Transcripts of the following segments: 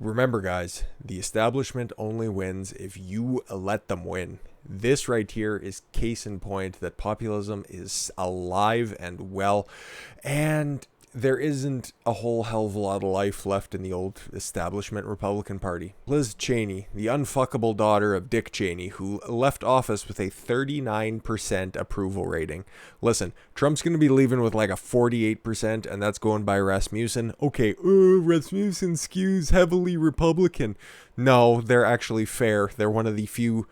Remember, guys, the establishment only wins if you let them win. This right here is case in point that populism is alive and well, and there isn't a whole hell of a lot of life left in the old establishment Republican Party. Liz Cheney, the unfuckable daughter of Dick Cheney, who left office with a 39% approval rating. Listen, Trump's going to be leaving with like a 48%, and that's going by Rasmussen. Okay, Rasmussen skews heavily Republican. No, they're actually fair. They're one of the few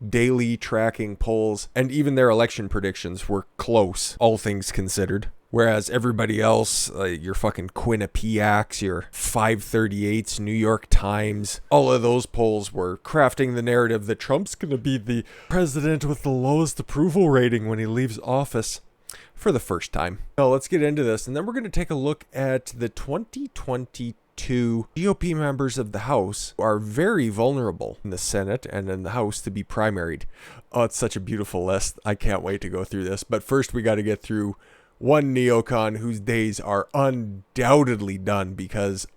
daily tracking polls, and even their election predictions were close, all things considered. Whereas everybody else, your fucking Quinnipiacs, your 538s, New York Times, all of those polls were crafting the narrative that Trump's going to be the president with the lowest approval rating when he leaves office for the first time. Now, let's get into this, and then we're going to take a look at the 2022 GOP members of the House who are very vulnerable in the Senate and in the House to be primaried. Oh, it's such a beautiful list. I can't wait to go through this. But first, we got to get through one neocon whose days are undoubtedly done, because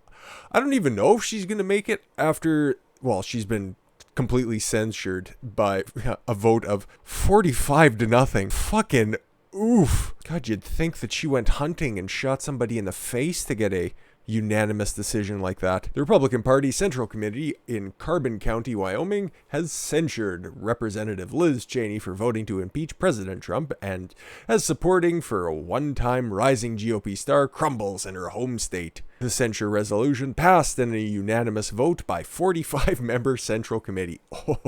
I don't even know if she's going to make it after, well, she's been completely censured by a vote of 45-0. Fucking oof. God, you'd think that she went hunting and shot somebody in the face to get a unanimous decision like that. The Republican Party Central Committee in Carbon County, Wyoming, has censured Representative Liz Cheney for voting to impeach President Trump, and as supporting for a one-time rising GOP star crumbles in her home state. The censure resolution passed in a unanimous vote by 45-member Central Committee. Oh,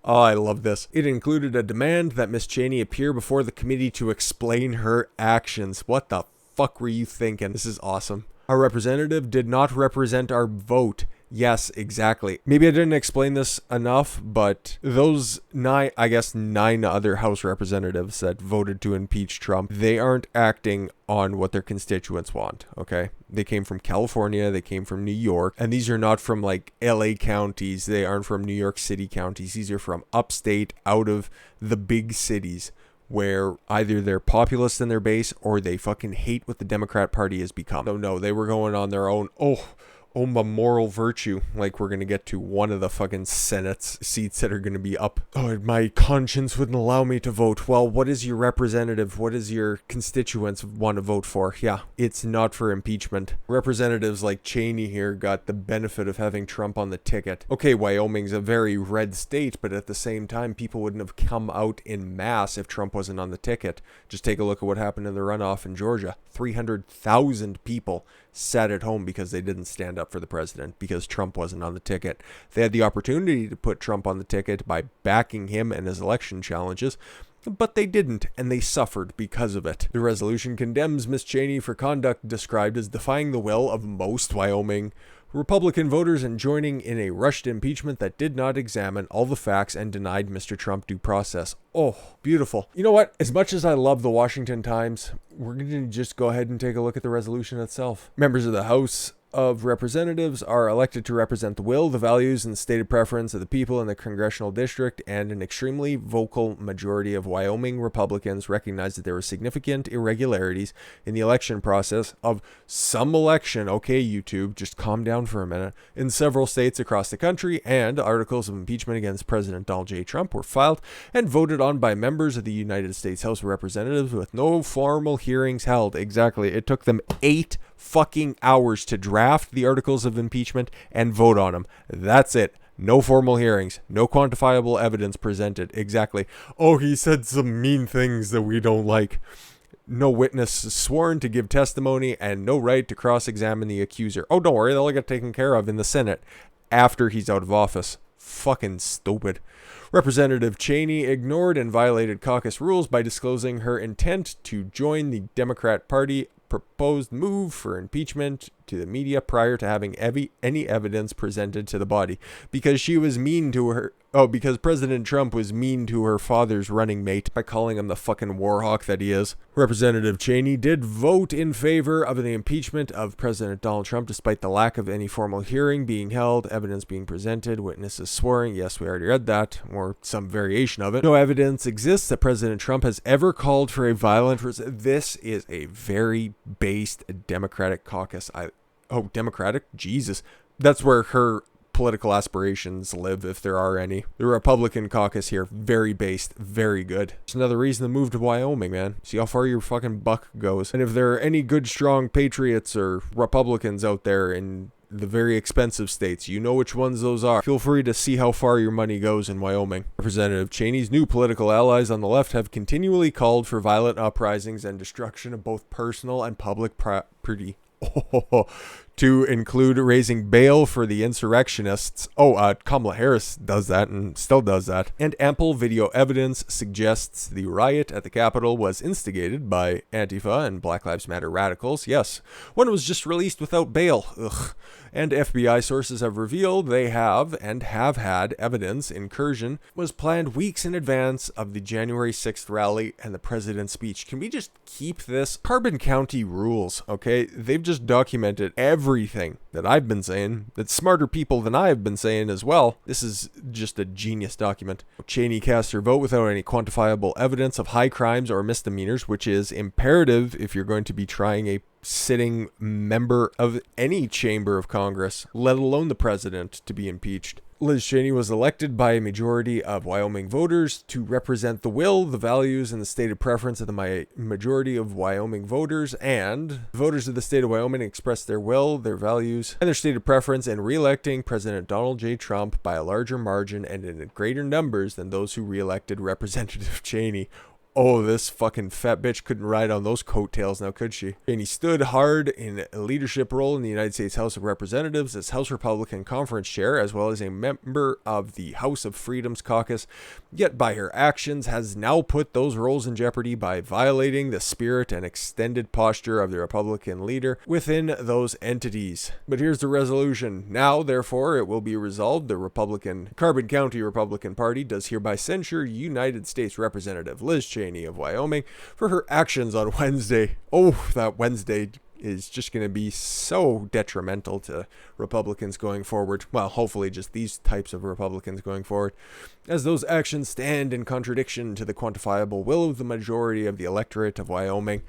I love this. It included a demand that Miss Cheney appear before the committee to explain her actions. What the fuck were you thinking? This is awesome. Our representative did not represent our vote. Yes, exactly. Maybe I didn't explain this enough, but those nine other House representatives that voted to impeach Trump, they aren't acting on what their constituents want, okay? They came from California, they came from New York, and these are not from like LA counties, they aren't from New York City counties, these are from upstate, out of the big cities, where either they're populist in their base or they fucking hate what the Democrat Party has become. No, they were going on their own, my moral virtue. Like, we're going to get to one of the fucking Senate seats that are going to be up. Oh, my conscience wouldn't allow me to vote. Well, what is your representative? What does your constituents want to vote for? Yeah, it's not for impeachment. Representatives like Cheney here got the benefit of having Trump on the ticket. Okay, Wyoming's a very red state, but at the same time, people wouldn't have come out in mass if Trump wasn't on the ticket. Just take a look at what happened in the runoff in Georgia. 300,000 people sat at home because they didn't stand up for the president because Trump wasn't on the ticket. They had the opportunity to put Trump on the ticket by backing him and his election challenges, but they didn't, and they suffered because of it. The resolution condemns Miss Cheney for conduct described as defying the will of most Wyoming Republican voters and joining in a rushed impeachment that did not examine all the facts and denied Mr. Trump due process. Oh, beautiful. You know what? As much as I love the Washington Times, we're going to just go ahead and take a look at the resolution itself. Members of the House of Representatives are elected to represent the will, the values, and the stated preference of the people in the congressional district, and an extremely vocal majority of Wyoming Republicans recognize that there were significant irregularities in the election process of some election, okay, YouTube, just calm down for a minute, in several states across the country, and articles of impeachment against President Donald J. Trump were filed and voted on by members of the United States House of Representatives with no formal hearings held. Exactly. It took them 8 fucking hours to draft the articles of impeachment and vote on them. That's it. No formal hearings. No quantifiable evidence presented. Exactly. Oh, he said some mean things that we don't like. No witness sworn to give testimony and no right to cross-examine the accuser. Oh, don't worry. They'll get taken care of in the Senate after he's out of office. Fucking stupid. Representative Cheney ignored and violated caucus rules by disclosing her intent to join the Democrat Party proposed move for impeachment to the media prior to having any evidence presented to the body because she was mean to her. Oh, because President Trump was mean to her father's running mate by calling him the fucking war hawk that he is. Representative Cheney did vote in favor of the impeachment of President Donald Trump despite the lack of any formal hearing being held, evidence being presented, witnesses swearing. Yes, we already read that, or some variation of it. No evidence exists that President Trump has ever called for a violent This is a very based Democratic caucus. Democratic? Jesus. That's where her political aspirations live, if there are any. The Republican caucus here, very based, very good. It's another reason to move to Wyoming, man. See how far your fucking buck goes. And if there are any good, strong patriots or Republicans out there in the very expensive states, you know which ones those are. Feel free to see how far your money goes in Wyoming. Representative Cheney's new political allies on the left have continually called for violent uprisings and destruction of both personal and public property. To include raising bail for the insurrectionists. Kamala Harris does that and still does that. And ample video evidence suggests the riot at the Capitol was instigated by Antifa and Black Lives Matter radicals. Yes, one was just released without bail. Ugh. And FBI sources have revealed they have had evidence incursion was planned weeks in advance of the January 6th rally and the president's speech. Can we just keep this? Carbon County rules, okay? They've just documented everything that I've been saying, that smarter people than I have been saying as well. This is just a genius document. Cheney cast her vote without any quantifiable evidence of high crimes or misdemeanors, which is imperative if you're going to be trying a sitting member of any chamber of Congress, let alone the president, to be impeached. Liz Cheney was elected by a majority of Wyoming voters to represent the will, the values, and the stated preference of the majority of Wyoming voters, and voters of the state of Wyoming expressed their will, their values, and their stated preference in re-electing President Donald J. Trump by a larger margin and in greater numbers than those who re-elected Representative Cheney. Oh, this fucking fat bitch couldn't ride on those coattails now, could she? And he stood hard in a leadership role in the United States House of Representatives as House Republican Conference Chair, as well as a member of the House of Freedoms Caucus, yet by her actions has now put those roles in jeopardy by violating the spirit and extended posture of the Republican leader within those entities. But here's the resolution. Now, therefore, it will be resolved the Carbon County Republican Party does hereby censure United States Representative Liz Cheney of Wyoming for her actions on Wednesday. Oh, that Wednesday is just going to be so detrimental to Republicans going forward. Well, hopefully just these types of Republicans going forward, as those actions stand in contradiction to the quantifiable will of the majority of the electorate of Wyoming,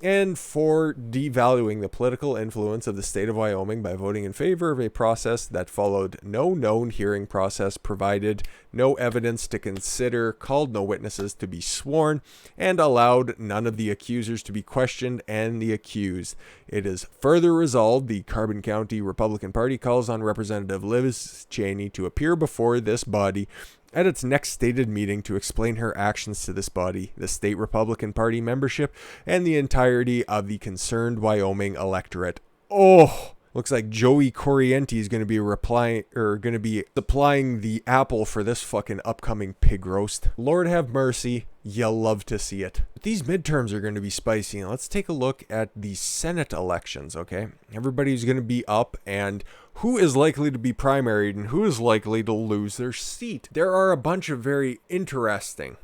and for devaluing the political influence of the state of Wyoming by voting in favor of a process that followed no known hearing process, provided no evidence to consider, called no witnesses to be sworn, and allowed none of the accusers to be questioned and the accused. It is further resolved the Carbon County Republican Party calls on Representative Liz Cheney to appear before this body at its next stated meeting to explain her actions to this body, the state Republican Party membership, and the entirety of the concerned Wyoming electorate. Oh, looks like Joey Corriente is going to be supplying the apple for this fucking upcoming pig roast. Lord have mercy. You'll love to see it. These midterms are going to be spicy. And let's take a look at the Senate elections, okay? Everybody's going to be up, and who is likely to be primaried and who is likely to lose their seat. There are a bunch of very interesting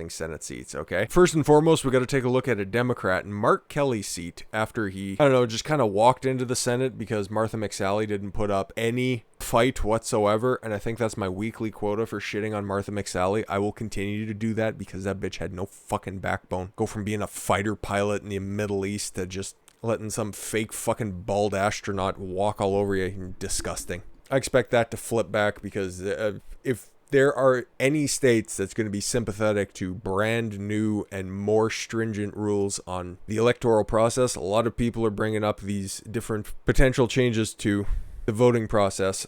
Senate seats, okay? First and foremost, we got to take a look at a Democrat and Mark Kelly's seat after he, just kind of walked into the Senate because Martha McSally didn't put up any fight whatsoever, and I think that's my weekly quota for shitting on Martha McSally. I will continue to do that because that bitch had no fucking backbone. Go from being a fighter pilot in the Middle East to just letting some fake fucking bald astronaut walk all over you. Disgusting. I expect that to flip back because if there are any states that's going to be sympathetic to brand new and more stringent rules on the electoral process, a lot of people are bringing up these different potential changes to the voting process.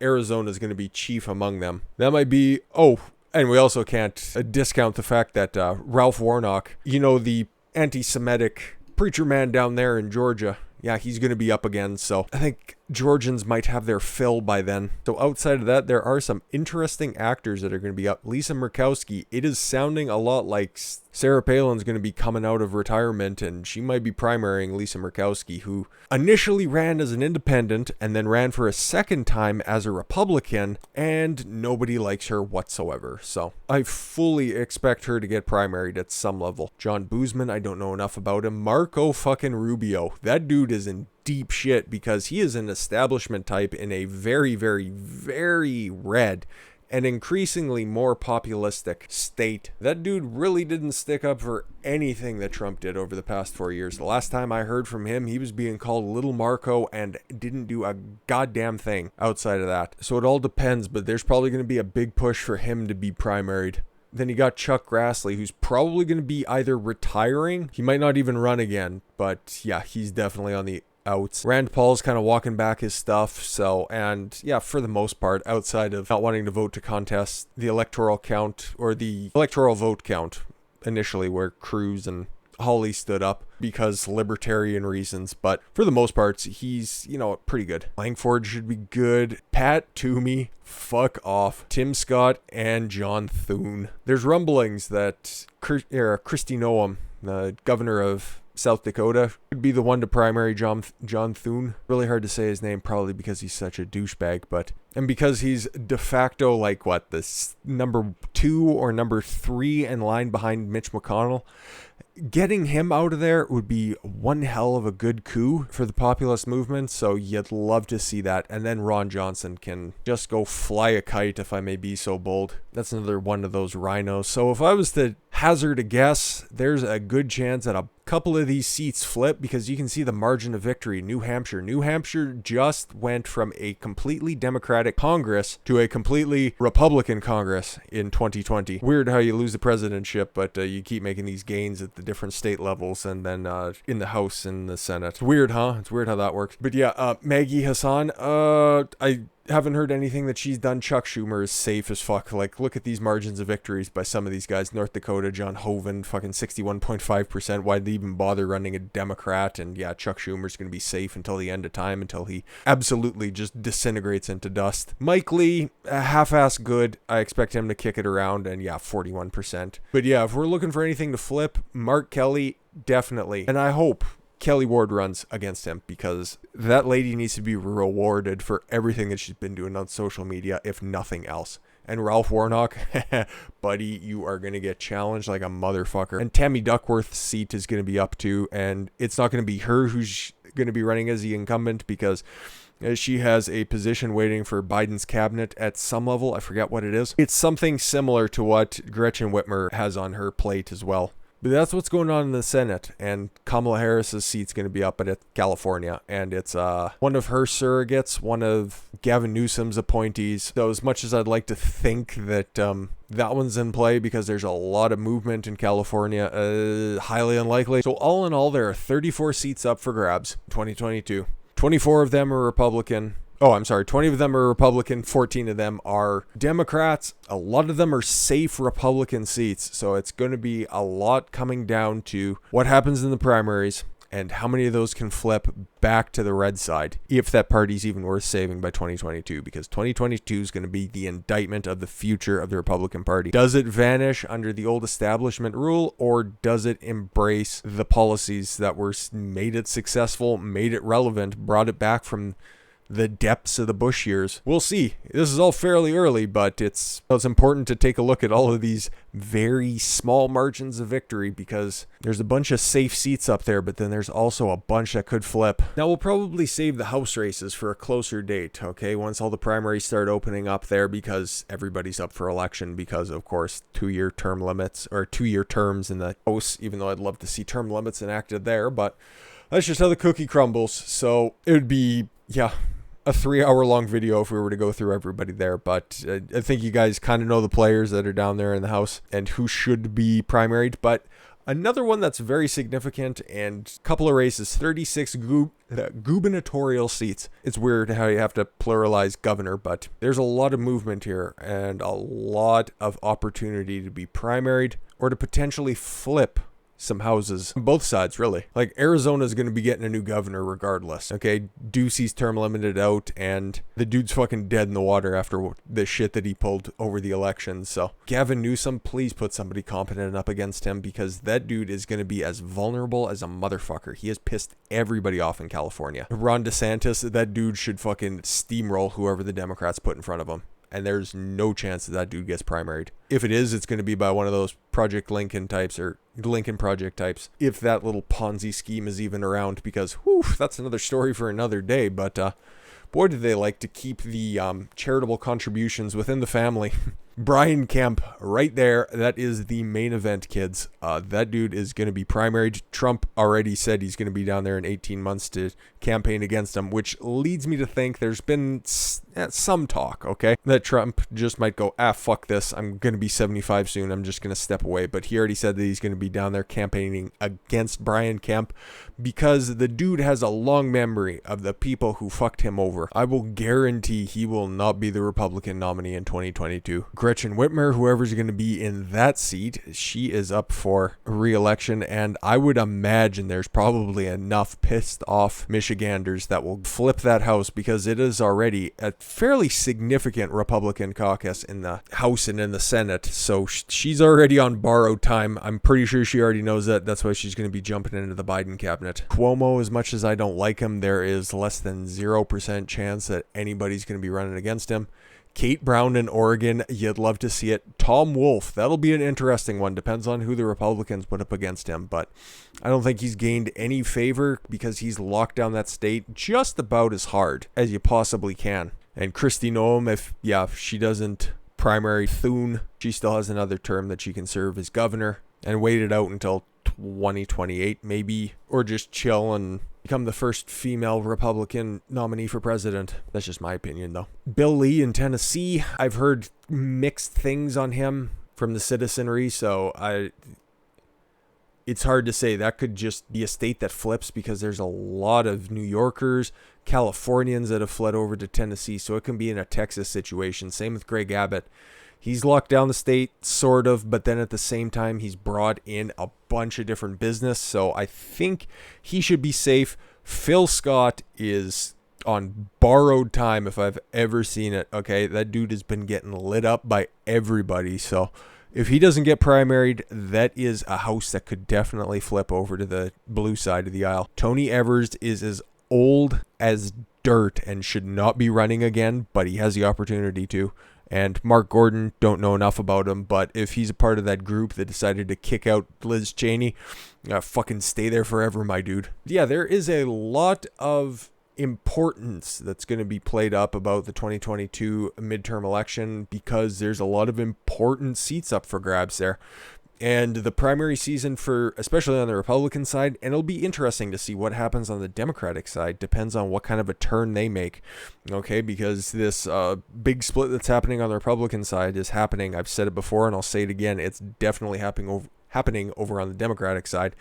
Arizona is going to be chief among them. That might be, and we also can't discount the fact that Ralph Warnock, the anti-Semitic preacher man down there in Georgia, yeah, he's going to be up again. So I think Georgians might have their fill by then. So outside of that, there are some interesting actors that are going to be up. Lisa Murkowski, it is sounding a lot like Sarah Palin's going to be coming out of retirement, and she might be primarying Lisa Murkowski, who initially ran as an independent and then ran for a second time as a Republican, and nobody likes her whatsoever. So I fully expect her to get primaried at some level. John Boozman, I don't know enough about him. Marco fucking Rubio, that dude is in deep shit because he is an establishment type in a very, very, very red an increasingly more populistic state. That dude really didn't stick up for anything that Trump did over the past 4 years. The last time I heard from him, he was being called Little Marco and didn't do a goddamn thing outside of that. So it all depends, but there's probably going to be a big push for him to be primaried. Then you got Chuck Grassley, who's probably going to be either retiring, he might not even run again, but yeah, he's definitely on the outs. Rand Paul's kind of walking back his stuff, so, and yeah, for the most part, outside of not wanting to vote to contest the electoral count, or the electoral vote count, initially, where Cruz and Hawley stood up because libertarian reasons, but for the most part, he's, you know, pretty good. Langford should be good. Pat Toomey, fuck off. Tim Scott and John Thune. There's rumblings that Kristi Noem, the governor of South Dakota, could be the one to primary John Thune. Really hard to say his name, probably because he's such a douchebag, but, and because he's de facto like what, this number 2 or number 3 in line behind Mitch McConnell. Getting him out of there would be one hell of a good coup for the populist movement, so you'd love to see that. And then Ron Johnson can just go fly a kite, if I may be so bold. That's another one of those rhinos. So if I was to hazard a guess, there's a good chance that a couple of these seats flip, because you can see the margin of victory. New Hampshire just went from a completely Democratic Congress to a completely Republican Congress in 2020. Weird how you lose the presidentship, but you keep making these gains at the different state levels, and then in the House and the Senate. It's weird, huh? It's weird how that works. But yeah, Maggie Hassan, I haven't heard anything that she's done. Chuck Schumer is safe as fuck. Like, look at these margins of victories by some of these guys. North Dakota, John Hoeven, fucking 61.5%. Why'd they even bother running a Democrat? And yeah, Chuck Schumer's going to be safe until the end of time, until he absolutely just disintegrates into dust. Mike Lee, half-ass good. I expect him to kick it around, and yeah, 41%. But yeah, if we're looking for anything to flip, Mark Kelly, definitely. And I hope Kelly Ward runs against him, because that lady needs to be rewarded for everything that she's been doing on social media, if nothing else. And Ralph Warnock, buddy, you are going to get challenged like a motherfucker. And Tammy Duckworth's seat is going to be up too, and it's not going to be her who's going to be running as the incumbent, because she has a position waiting for Biden's cabinet at some level. I forget what it is. It's something similar to what Gretchen Whitmer has on her plate as well. But that's what's going on in the Senate, and Kamala Harris's seat's going to be up at California, and it's one of her surrogates, one of Gavin Newsom's appointees. So as much as I'd like to think that that one's in play, because there's a lot of movement in California, highly unlikely. So all in all, there are 34 seats up for grabs in 2022. 24 of them are Republican. 20 of them are Republican, 14 of them are Democrats. A lot of them are safe Republican seats, so it's going to be a lot coming down to what happens in the primaries and how many of those can flip back to the red side, if that party's even worth saving by 2022, because 2022 is going to be the indictment of the future of the Republican Party. Does it vanish under the old establishment rule, or does it embrace the policies that were made it successful, made it relevant, brought it back from the depths of the Bush years? We'll see. This is all fairly early, but it's important to take a look at all of these very small margins of victory, because there's a bunch of safe seats up there, but then there's also a bunch that could flip. Now, we'll probably save the House races for a closer date, okay, once all the primaries start opening up there, because everybody's up for election, because, of course, 2-year term limits, or 2-year terms in the House, even though I'd love to see term limits enacted there, but that's just how the cookie crumbles. So it would be, yeah, a 3-hour-long video if we were to go through everybody there, but I think you guys kind of know the players that are down there in the House and who should be primaried. But another one that's very significant, and a couple of races, 36 gubernatorial seats. It's weird how you have to pluralize governor, but there's a lot of movement here and a lot of opportunity to be primaried or to potentially flip some houses on both sides, really. Like, Arizona's going to be getting a new governor regardless, okay? Ducey's term limited out, and the dude's fucking dead in the water after the shit that he pulled over the election. So Gavin Newsom, please put somebody competent up against him, because that dude is going to be as vulnerable as a motherfucker. He has pissed everybody off in California. Ron DeSantis, that dude should fucking steamroll whoever the Democrats put in front of him. And there's no chance that dude gets primaried. If it is, it's going to be by one of those Project Lincoln types, or Lincoln Project types, if that little Ponzi scheme is even around, because, whew, that's another story for another day. But boy, do they like to keep the charitable contributions within the family. Brian Kemp, right there. That is the main event, kids. That dude is going to be primaried. Trump already said he's going to be down there in 18 months to campaign against him, which leads me to think there's been some talk, okay, that Trump just might go, fuck this. I'm going to be 75 soon. I'm just going to step away. But he already said that he's going to be down there campaigning against Brian Kemp because the dude has a long memory of the people who fucked him over. I will guarantee he will not be the Republican nominee in 2022. Gretchen Whitmer, whoever's going to be in that seat, she is up for re-election, and I would imagine there's probably enough pissed off Michiganders that will flip that house, because it is already a fairly significant Republican caucus in the House and in the Senate, so she's already on borrowed time. I'm pretty sure she already knows that. That's why she's going to be jumping into the Biden cabinet. Cuomo, as much as I don't like him, there is less than 0% chance that anybody's going to be running against him. Kate Brown in Oregon, you'd love to see it. Tom Wolf, that'll be an interesting one. Depends on who the Republicans put up against him, but I don't think he's gained any favor because he's locked down that state just about as hard as you possibly can. And Kristi Noem, if she doesn't primary Thune, she still has another term that she can serve as governor and wait it out until 2028 maybe, or just chill and become the first female Republican nominee for president. That's just my opinion, though. Bill Lee in Tennessee, I've heard mixed things on him from the citizenry, so it's hard to say. That could just be a state that flips because there's a lot of New Yorkers, Californians that have fled over to Tennessee, so it can be in a Texas situation. Same with Greg Abbott. He's locked down the state, sort of, but then at the same time, he's brought in a bunch of different business, so I think he should be safe. Phil Scott is on borrowed time if I've ever seen it, okay? That dude has been getting lit up by everybody, so if he doesn't get primaried, that is a house that could definitely flip over to the blue side of the aisle. Tony Evers is as old as dirt and should not be running again, but he has the opportunity to. And Mark Gordon, don't know enough about him, but if he's a part of that group that decided to kick out Liz Cheney, fucking stay there forever, my dude. Yeah, there is a lot of importance that's going to be played up about the 2022 midterm election because there's a lot of important seats up for grabs there. And the primary season for, especially on the Republican side, and it'll be interesting to see what happens on the Democratic side, depends on what kind of a turn they make, okay, because this big split that's happening on the Republican side is happening. I've said it before and I'll say it again, it's definitely happening over on the Democratic side.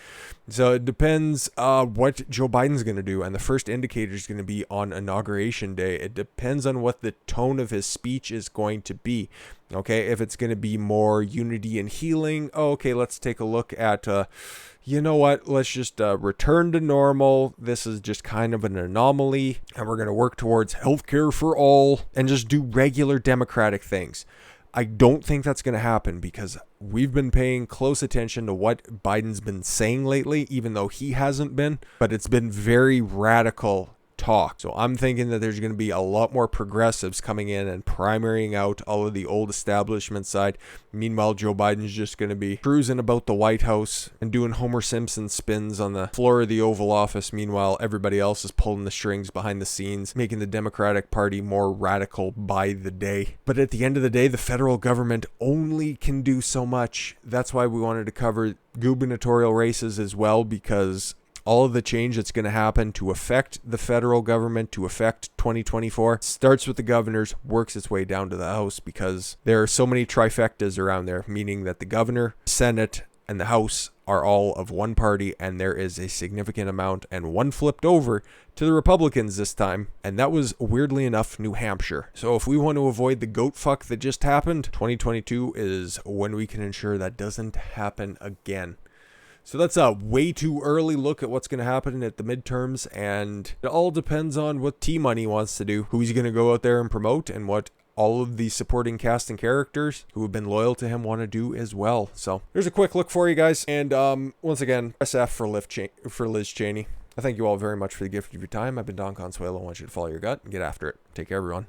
So it depends what Joe Biden's going to do, and the first indicator is going to be on Inauguration Day. It depends on what the tone of his speech is going to be. Okay, if it's going to be more unity and healing, okay, let's take a look at, you know what, let's just return to normal. This is just kind of an anomaly, and we're going to work towards healthcare for all and just do regular Democratic things. I don't think that's going to happen because we've been paying close attention to what Biden's been saying lately, even though he hasn't been, but it's been very radical talk. So I'm thinking that there's going to be a lot more progressives coming in and primarying out all of the old establishment side. Meanwhile, Joe Biden's just going to be cruising about the White House and doing Homer Simpson spins on the floor of the Oval Office. Meanwhile, everybody else is pulling the strings behind the scenes, making the Democratic Party more radical by the day. But at the end of the day, the federal government only can do so much. That's why we wanted to cover gubernatorial races as well, because all of the change that's going to happen to affect the federal government, to affect 2024, starts with the governors, works its way down to the House, because there are so many trifectas around there, meaning that the governor, Senate, and the House are all of one party, and there is a significant amount, and one flipped over to the Republicans this time, and that was, weirdly enough, New Hampshire. So if we want to avoid the goat fuck that just happened, 2022 is when we can ensure that doesn't happen again. So that's a way too early look at what's going to happen at the midterms, and it all depends on what T-Money wants to do, who he's going to go out there and promote, and what all of the supporting cast and characters who have been loyal to him want to do as well. So there's a quick look for you guys, and once again, press F for Liz Cheney. I thank you all very much for the gift of your time. I've been Don Consuelo. I want you to follow your gut and get after it. Take care, everyone.